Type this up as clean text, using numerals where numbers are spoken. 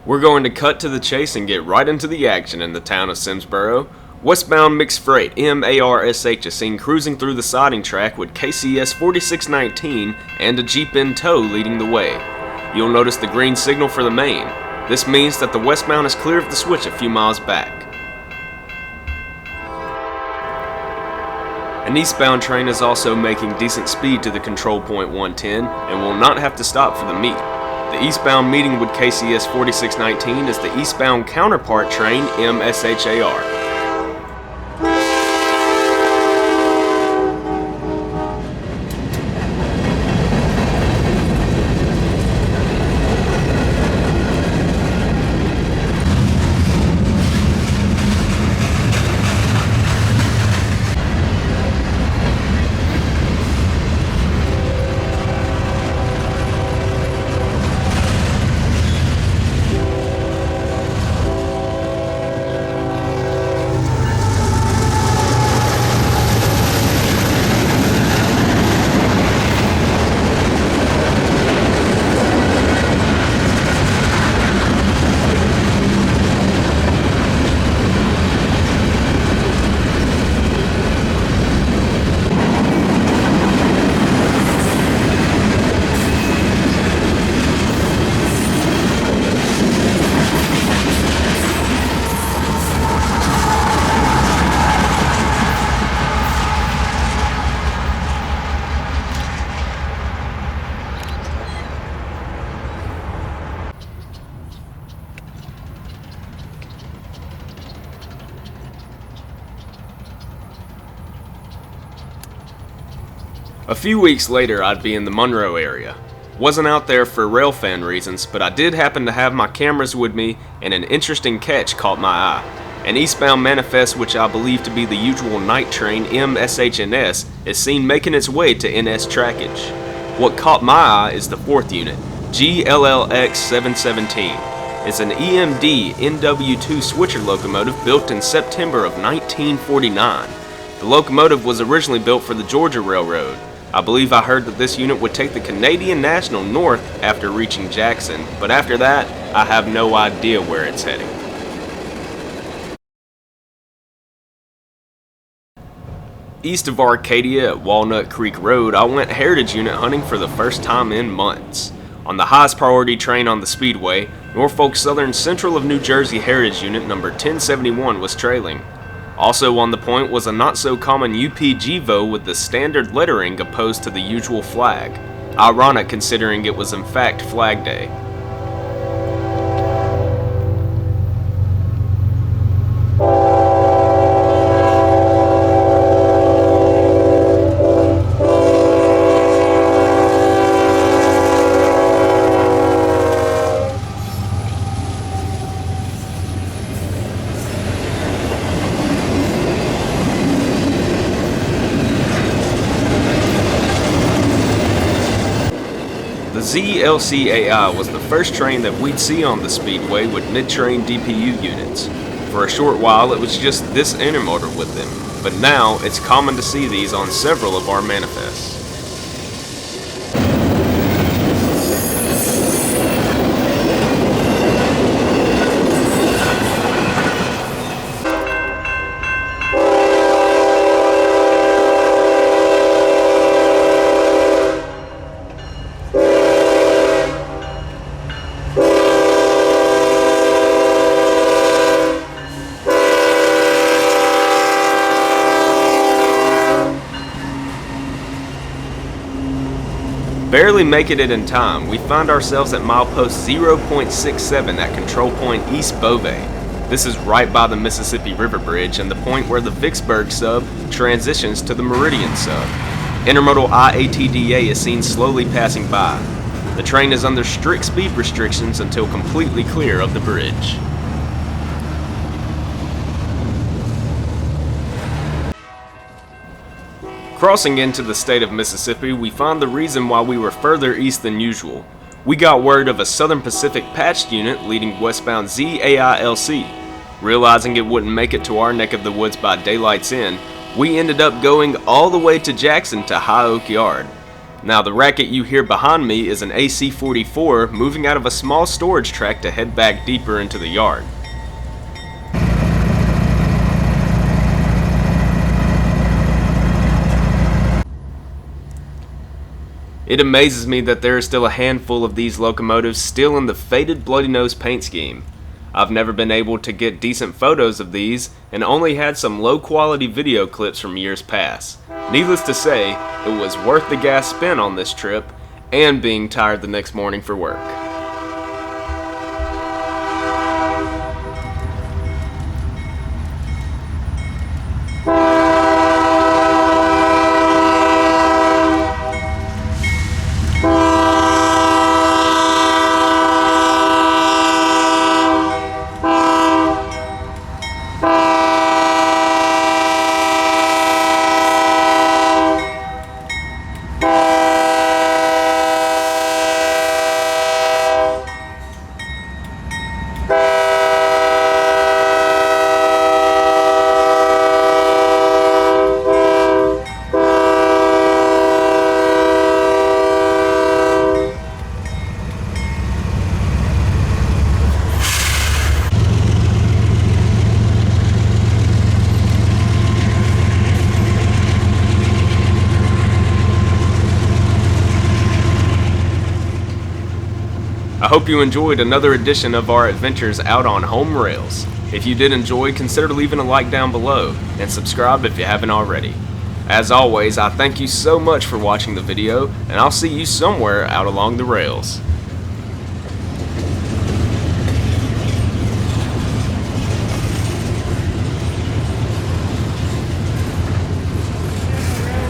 We're going to cut to the chase and get right into the action in the town of Simsboro. Westbound mixed freight MARSH is seen cruising through the siding track with KCS 4619 and a Jeep in tow leading the way. You'll notice the green signal for the main. This means that the westbound is clear of the switch a few miles back. An eastbound train is also making decent speed to the control point 110 and will not have to stop for the meet. The eastbound meeting with KCS 4619 is the eastbound counterpart train MSHAR. A few weeks later, I'd be in the Monroe area. Wasn't out there for railfan reasons, but I did happen to have my cameras with me, and an interesting catch caught my eye. An eastbound manifest, which I believe to be the usual night train MSHNS, is seen making its way to NS trackage. What caught my eye is the 4th unit, GLLX 717. It's an EMD NW2 switcher locomotive built in September of 1949. The locomotive was originally built for the Georgia Railroad. I believe I heard that this unit would take the Canadian National north after reaching Jackson, but after that, I have no idea where it's heading. East of Arcadia at Walnut Creek Road, I went heritage unit hunting for the first time in months. On the highest priority train on the Speedway, Norfolk Southern Central of New Jersey Heritage Unit number 1071 was trailing. Also on the point was a not-so-common UPGVO with the standard lettering opposed to the usual flag. Ironic considering it was in fact Flag Day. The ZLCAI was the first train that we'd see on the Speedway with mid-train DPU units. For a short while it was just this intermodal with them, but now it's common to see these on several of our manifests. Barely making it in time, we find ourselves at milepost 0.67 at control point East Beauvais. This is right by the Mississippi River Bridge and the point where the Vicksburg sub transitions to the Meridian sub. Intermodal IATDA is seen slowly passing by. The train is under strict speed restrictions until completely clear of the bridge. Crossing into the state of Mississippi, we find the reason why we were further east than usual. We got word of a Southern Pacific patched unit leading westbound ZAILC. Realizing it wouldn't make it to our neck of the woods by daylight's end, we ended up going all the way to Jackson to High Oak Yard. Now the racket you hear behind me is an AC-44 moving out of a small storage track to head back deeper into the yard. It amazes me that there is still a handful of these locomotives still in the faded bloody nose paint scheme. I've never been able to get decent photos of these and only had some low quality video clips from years past. Needless to say, it was worth the gas spent on this trip and being tired the next morning for work. I hope you enjoyed another edition of our adventures out on home rails. If you did enjoy, consider leaving a like down below, and subscribe if you haven't already. As always, I thank you so much for watching the video, and I'll see you somewhere out along the rails.